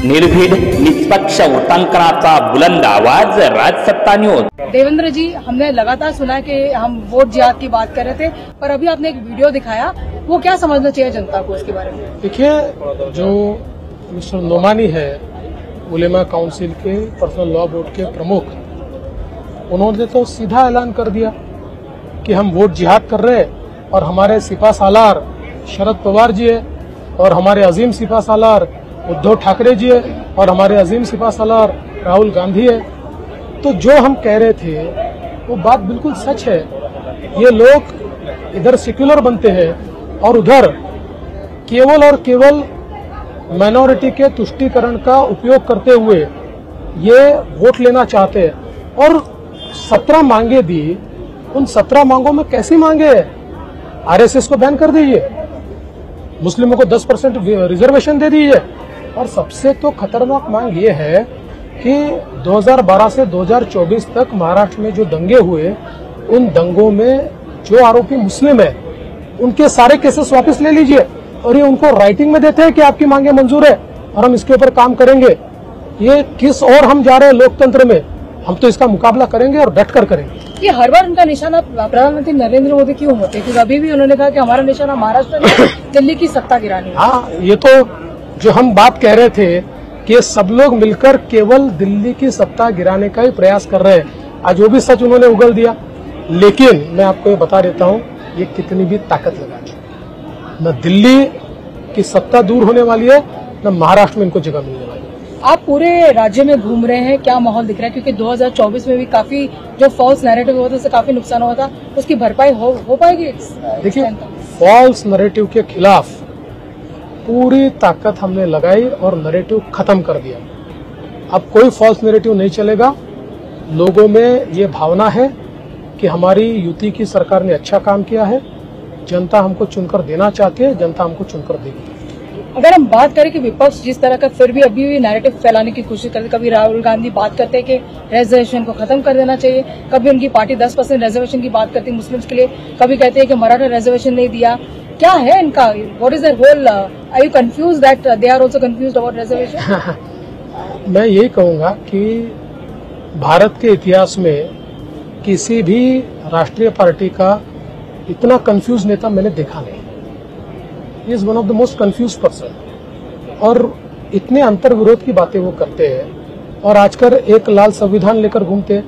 निर्भीड निष्पक्ष उटंकनाचा बुलंद आवाज, राजसत्ता न्यूज। देवेंद्र जी, हमने लगातार सुना कि हम वोट जिहाद की बात कर रहे थे, पर अभी आपने एक वीडियो दिखाया, वो क्या समझना चाहिए जनता को उसके बारे में? देखिए, जो मिस्टर नोमानी है, उलेमा काउंसिल के पर्सनल लॉ बोर्ड के प्रमुख, उन्होंने तो सीधा ऐलान कर दिया कि हम वोट जिहाद कर रहे हैं और हमारे सिपा सालार शरद पवार जी है और हमारे अजीम सिपा सालार उद्धव ठाकरे जी है और हमारे अजीम सिपा सालार राहुल गांधी है। तो जो हम कह रहे थे वो बात बिल्कुल सच है। ये लोग इधर सेक्युलर बनते हैं और उधर केवल और केवल माइनॉरिटी के तुष्टीकरण का उपयोग करते हुए ये वोट लेना चाहते हैं। और 17 मांगे दी, उन 17 मांगों में कैसी मांगे? आरएसएस को बैन कर दीजिए, मुस्लिमों को 10% रिजर्वेशन दे दीजिए, और सबसे तो खतरनाक मांग ये है कि 2012 से 2024 तक महाराष्ट्र में जो दंगे हुए, उन दंगों में जो आरोपी मुस्लिम है उनके सारे केसेस वापस ले लीजिए, और ये उनको राइटिंग में देते हैं कि आपकी मांगे मंजूर है और हम इसके ऊपर काम करेंगे। ये किस और हम जा रहे हैं लोकतंत्र में? हम तो इसका मुकाबला करेंगे और डट कर करेंगे। ये हर बार उनका निशाना प्रधानमंत्री नरेंद्र मोदी क्यों होते हैं? क्योंकि अभी भी उन्होंने कहा कि हमारा निशाना महाराष्ट्र में दिल्ली की सत्ता गिरानी है। हाँ, ये तो जो हम बात कह रहे थे कि सब लोग मिलकर केवल दिल्ली की सत्ता गिराने का ही प्रयास कर रहे हैं, आज वो भी सच उन्होंने उगल दिया। लेकिन मैं आपको ये बता देता हूँ, ये कितनी भी ताकत लगा दी, न दिल्ली की सत्ता दूर होने वाली है, न महाराष्ट्र में इनको जगह मिलने वाली है। आप पूरे राज्य में घूम रहे हैं, क्या माहौल दिख रहा है? क्योंकि 2024 में भी काफी जो फॉल्स नैरेटिव हुआ था, उससे काफी नुकसान हुआ था, उसकी भरपाई हो पाएगी? देखिए, फॉल्स नैरेटिव के खिलाफ पूरी ताकत हमने लगाई और नैरेटिव खत्म कर दिया। अब कोई फॉल्स नैरेटिव नहीं चलेगा। लोगों में ये भावना है कि हमारी यूती की सरकार ने अच्छा काम किया है, जनता हमको चुनकर देना चाहती है, जनता हमको चुनकर देगी। अगर हम बात करें कि विपक्ष जिस तरह का फिर भी अभी भी नैरेटिव फैलाने की कोशिश करते, कभी राहुल गांधी बात करते हैं कि रिजर्वेशन को खत्म कर देना चाहिए, कभी उनकी पार्टी 10% रिजर्वेशन की बात करती है मुस्लिम्स के लिए, कभी कहते हैं कि मराठा रिजर्वेशन नहीं दिया। क्या है इनका? What is there whole? Are you confused that they are also confused about reservation? मैं यही कहूंगा कि भारत के इतिहास में किसी भी राष्ट्रीय पार्टी का इतना कंफ्यूज नेता मैंने देखा नहीं। He is one of the most confuse person, और इतने अंतर विरोध की बातें वो करते हैं और आजकल एक लाल संविधान लेकर घूमते हैं।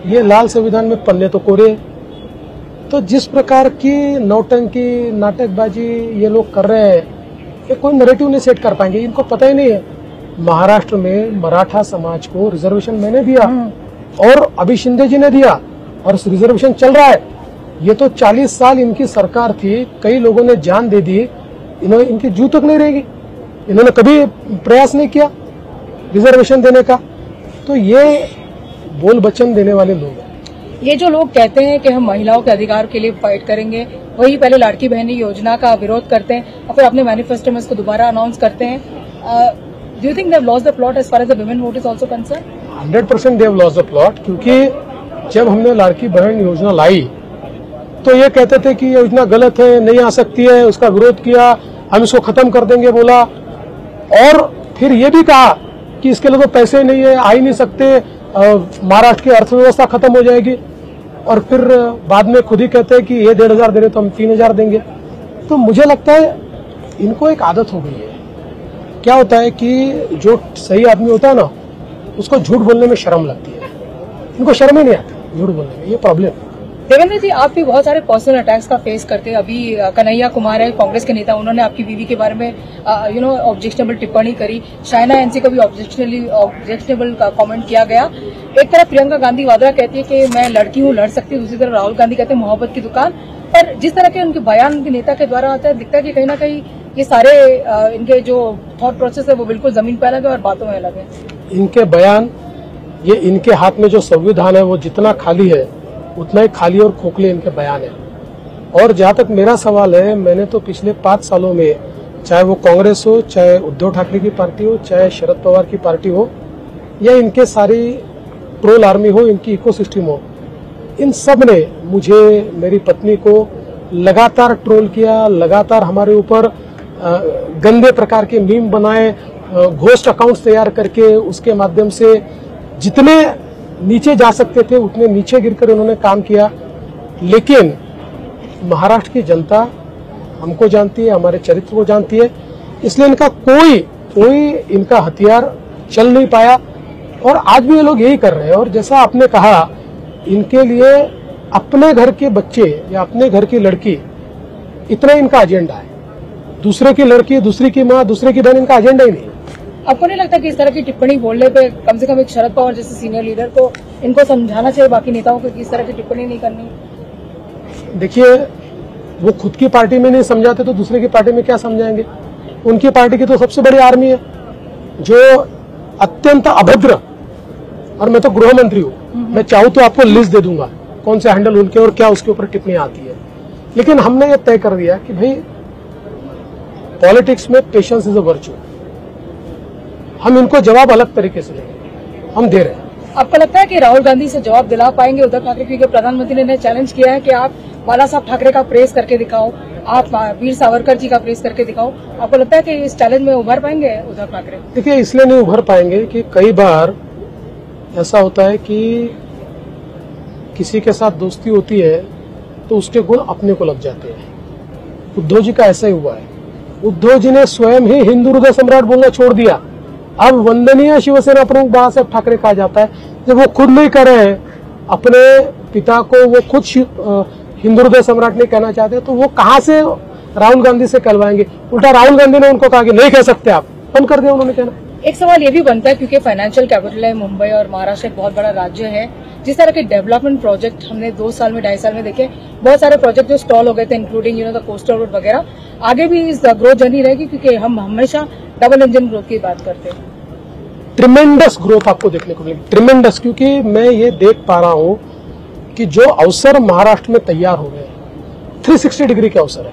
ये लाल संविधान में पन्ने तो कोरे। तो जिस प्रकार की नौटंकी, नाटकबाजी ये लोग कर रहे हैं, ये कोई नैरेटिव नहीं सेट कर पाएंगे। इनको पता ही नहीं है महाराष्ट्र में मराठा समाज को रिजर्वेशन मैंने दिया और अभी शिंदे जी ने दिया, और रिजर्वेशन चल रहा है। ये तो 40 साल इनकी सरकार थी, कई लोगों ने जान दे दी, इन्होंने इनकी जू तक नहीं रहेगी। इन्होंने कभी प्रयास नहीं किया रिजर्वेशन देने का। तो ये बोल वचन देने वाले लोग हैं। ये जो लोग कहते हैं कि हम महिलाओं के अधिकार के लिए फाइट करेंगे, वही पहले लाड़की बहनी योजना का विरोध करते हैं और फिर अपने मैनिफेस्टो में इसको दोबारा अनाउंस करते हैं। Do you think they have lost the plot as far as the women vote is also concern? 100% they have lost the plot, क्योंकि जब हमने लाड़की बहन योजना लाई तो ये कहते थे कि ये योजना गलत है, नहीं आ सकती है, उसका विरोध किया, हम इसको खत्म कर देंगे बोला, और फिर ये भी कहा कि इसके लिए तो पैसे नहीं है, आ ही नहीं सकते, महाराष्ट्र की अर्थव्यवस्था खत्म हो जाएगी, और फिर बाद में खुद ही कहते हैं कि ये 1,500 दे रहे तो हम 3,000 देंगे। तो मुझे लगता है इनको एक आदत हो गई है। क्या होता है कि जो सही आदमी होता है ना, उसको झूठ बोलने में शर्म लगती है, इनको शर्म ही नहीं आती झूठ बोलने में, ये प्रॉब्लम है। देवेंद्र जी, आप भी बहुत सारे पर्सनल अटैक्स का फेस करते हैं। अभी कन्हैया कुमार है, कांग्रेस के नेता, उन्होंने आपकी बीवी के बारे में ऑब्जेक्शनेबल टिप्पणी करी। शाइना एनसी को भी ऑब्जेक्शनेबल कमेंट किया गया। एक तरफ प्रियंका गांधी वाड्रा कहती है कि मैं लड़की हूँ, लड़ सकती हूँ, दूसरी तरफ राहुल गांधी कहते हैं मोहब्बत की दुकान। पर जिस तरह के उनके बयान उनके नेता के द्वारा आता है, दिखता है कि कहीं ना कहीं ये सारे इनके जो थॉट प्रोसेस है वो बिल्कुल जमीन पे अलग है और बातों में अलग है। इनके बयान, ये इनके हाथ में जो संविधान है वो जितना खाली है उतना ही खाली और खोखले इनके बयान है। और जहां तक मेरा सवाल है, मैंने तो पिछले 5 सालों में, चाहे वो कांग्रेस हो, चाहे उद्धव ठाकरे की पार्टी हो, चाहे शरद पवार की पार्टी हो, या इनके सारी ट्रोल आर्मी हो, इनकी इकोसिस्टम हो, इन सब ने मुझे, मेरी पत्नी को लगातार ट्रोल किया, लगातार हमारे ऊपर गंदे प्रकार के मीम बनाए घोस्ट अकाउंट्स तैयार करके उसके माध्यम से जितने नीचे जा सकते थे उतने नीचे गिरकर उन्होंने काम किया। लेकिन महाराष्ट्र की जनता हमको जानती है, हमारे चरित्र को जानती है, इसलिए इनका कोई इनका हथियार चल नहीं पाया। और आज भी ये लोग यही कर रहे हैं। और जैसा आपने कहा, इनके लिए अपने घर के बच्चे या अपने घर की लड़की, इतना इनका एजेंडा है। दूसरे की लड़की, दूसरे की माँ, दूसरे की बहन, इनका एजेंडा ही नहीं। आपको नहीं लगता कि इस तरह की टिप्पणी बोलने पे कम से कम एक शरद पवार जैसे सीनियर लीडर को इनको समझाना चाहिए बाकी नेताओं को कि इस तरह की टिप्पणी नहीं करनी? देखिए, वो खुद की पार्टी में नहीं समझाते तो दूसरे की पार्टी में क्या समझाएंगे? उनकी पार्टी की तो सबसे बड़ी आर्मी है जो अत्यंत अभद्र, और मैं तो गृह मंत्री हूँ, मैं चाहूँ तो आपको लिस्ट दे दूंगा कौन से हैंडल उनके और क्या उसके ऊपर टिप्पणी आती है। लेकिन हमने ये तय कर दिया कि भाई पॉलिटिक्स में पेशेंस इज अ वर्च्यू। हम इनको जवाब अलग तरीके से देंगे, हम दे रहे हैं। आपको लगता है कि राहुल गांधी से जवाब दिला पाएंगे उद्धव ठाकरे? क्योंकि प्रधानमंत्री ने चैलेंज किया है कि आप बाला साहब ठाकरे का प्रेस करके दिखाओ, आप वीर सावरकर जी का प्रेस करके दिखाओ। आपको लगता है कि इस चैलेंज में उभर पाएंगे उद्धव ठाकरे? देखिए, इसलिए नहीं उभर पाएंगे कि कई बार ऐसा होता है कि किसी के साथ दोस्ती होती है तो उसके गुण अपने को लग जाते हैं। उद्धव जी का ऐसा ही हुआ है। उद्धव जी ने स्वयं ही हिंदू हृदय सम्राट बोलना छोड़ दिया। अब वंदनीय शिवसेना प्रमुख बाला साहब ठाकरे कहा जाता है। जब वो खुद नहीं कर रहे हैं, अपने पिता को वो खुद हिंदू हृदय सम्राट नहीं कहना चाहते, तो वो कहां से राहुल गांधी से कहलवाएंगे? उल्टा राहुल गांधी ने उनको कहा कि नहीं कह सकते आप, बंद कर दिया उन्होंने कहना। एक सवाल ये भी बनता है, क्योंकि फाइनेंशियल कैपिटल है मुंबई और महाराष्ट्र एक बहुत बड़ा राज्य है, जिस तरह के डेवलपमेंट प्रोजेक्ट हमने 2 साल में 2.5 साल में देखे, बहुत सारे प्रोजेक्ट जो स्टॉल हो गए थे, इंक्लूडिंग द कोस्टल रोड वगैरह, आगे भी इस ग्रोथ जर्नी रहेगी? क्योंकि हम हमेशा डबल इंजन ग्रोथ की बात करते हैं। ट्रिमेंडस ग्रोथ आपको देखने को मिलेगी, ट्रिमेंडस, क्योंकि मैं ये देख पा रहा हूं कि जो अवसर महाराष्ट्र में तैयार हो गए 360 डिग्री के अवसर है,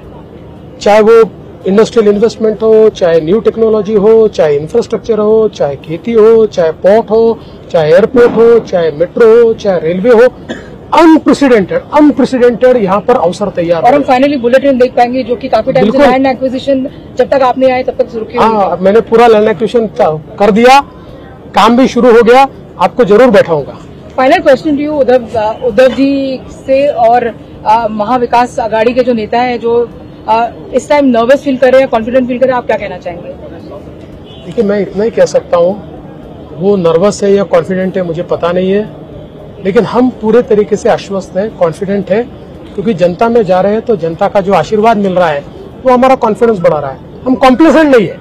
चाहे वो इंडस्ट्रियल इन्वेस्टमेंट हो, चाहे न्यू टेक्नोलॉजी हो, चाहे इंफ्रास्ट्रक्चर हो, चाहे खेती हो, चाहे पोर्ट हो, चाहे एयरपोर्ट हो, चाहे मेट्रो हो, चाहे रेलवे हो, अनप्रेसिडेंटेड यहाँ पर अवसर तैयार। और हम फाइनली बुलेटिन देख पाएंगे जो कि काफी टाइम से लैंड एक्विजिशन जब तक आप नहीं आए तब तक शुरू किया। हाँ, मैंने पूरा लैंड एक्विजिशन कर दिया, काम भी शुरू हो गया, आपको जरूर बैठाऊंगा। Final question to you, Uddhav ji से और महाविकास आघाड़ी के जो नेता है जो इस टाइम नर्वस फील कर रहे हैं, कॉन्फिडेंट फील कर रहे हैं, आप क्या कहना चाहेंगे? देखिए, मैं इतना ही कह सकता हूँ, वो नर्वस है या कॉन्फिडेंट है मुझे पता नहीं है, लेकिन हम पूरे तरीके से आश्वस्त हैं, कॉन्फिडेंट है, क्योंकि जनता में जा रहे हैं तो जनता का जो आशीर्वाद मिल रहा है वो हमारा कॉन्फिडेंस बढ़ा रहा है। हम कॉम्प्लेसेंट नहीं है,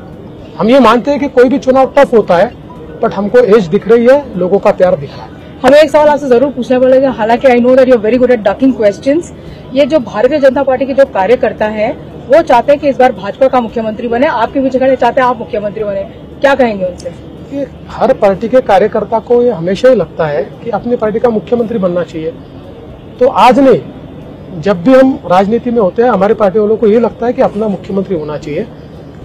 हम ये मानते हैं कि कोई भी चुनाव टफ होता है, बट हमको एज दिख रही है, लोगों का प्यार दिख रहा है। हमें एक सवाल आपसे जरूर पूछना पड़ेगा, हालांकि I know that you are very good at ducking questions. ये जो भारतीय जनता पार्टी के जो कार्यकर्ता है वो चाहते हैं कि इस बार भाजपा का मुख्यमंत्री बने, आपके पीछे खड़े चाहते हैं आप मुख्यमंत्री बने, क्या कहेंगे उनसे? कि हर पार्टी के कार्यकर्ता को ये हमेशा ही लगता है कि अपनी पार्टी का मुख्यमंत्री बनना चाहिए। तो आज नहीं, जब भी हम राजनीति में होते हैं, हमारे पार्टी वालों को ये लगता है कि अपना मुख्यमंत्री होना चाहिए।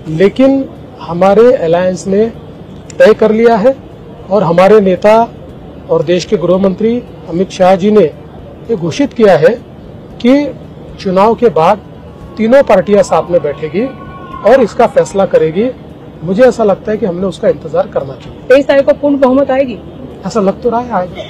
लेकिन हमारे अलायंस ने तय कर लिया है और हमारे नेता और देश के गृह मंत्री अमित शाह जी ने ये घोषित किया है कि चुनाव के बाद तीनों पार्टियां साथ में बैठेगी और इसका फैसला करेगी। मुझे ऐसा लगता है कि हमने उसका इंतजार करना चाहिए। 23 तारीख को पूर्ण बहुमत आएगी? ऐसा लग तो रहा है आएगा।